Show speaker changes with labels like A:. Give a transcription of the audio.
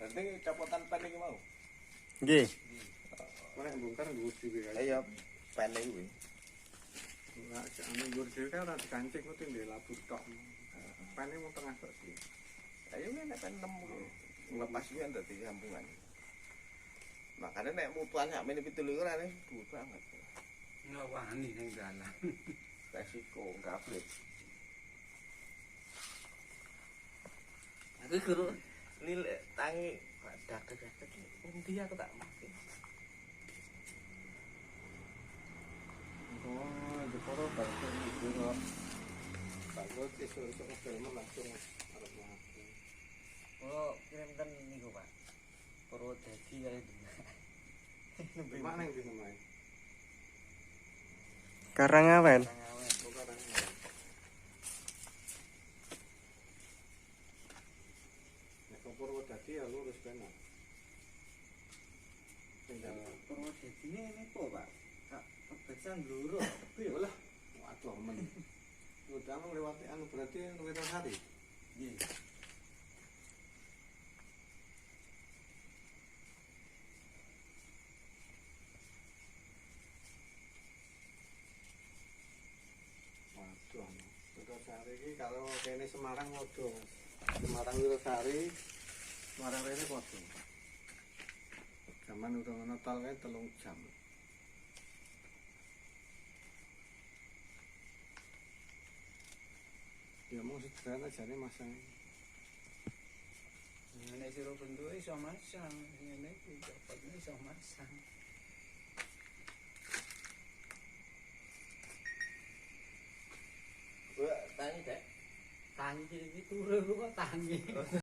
A: penting copotan pen iki mau.
B: Nggih.
C: Nek bongkar nggur dhewe kae.
A: Ya pen iki kuwi.
C: Nek ane nggur dhewe kan ora dikancing kok ndek labur tok. Pene mau tengah tok sih.
A: Ayo nek pen 6 kuwi. Lepas kuwi kan dadi sambungan. Makanya nek mutuan sak mene 17 ora nih butuh banget.
D: Ngawani ning dalan.
A: Resiko gablet.
D: Aku guru
A: Lil tangi dak-dak endi aku tak mati.
C: Oh, dekoro bakal nggur. Bagus iso-iso film langsung arep mati.
D: oh kirimkan niku Pak. Purwodadi kali Demak.
C: Mana yang bisa main?
B: Karangawen.
D: Karangawen.
C: Bukan nek Purwodadi ya lurus benar. Tinggal
D: Purwodadi ini po Pak. Kak pebesan bluro.
C: ya lah. Waduh men. Udah lewati anu berarti Wirasari.
D: Nggih.
C: Waduh. Wirasari iki kalau kene Semarang modho. Semarang Wirasari, Semarang rene modho. Zaman udah ana tol kae 3 jam. Ya mau sederhana jane masang.
D: Nek sira bentuke iso masang, ngene iki copotne iso masang.
A: Gua tangi dek.
D: Tangi iki turu kok tangi.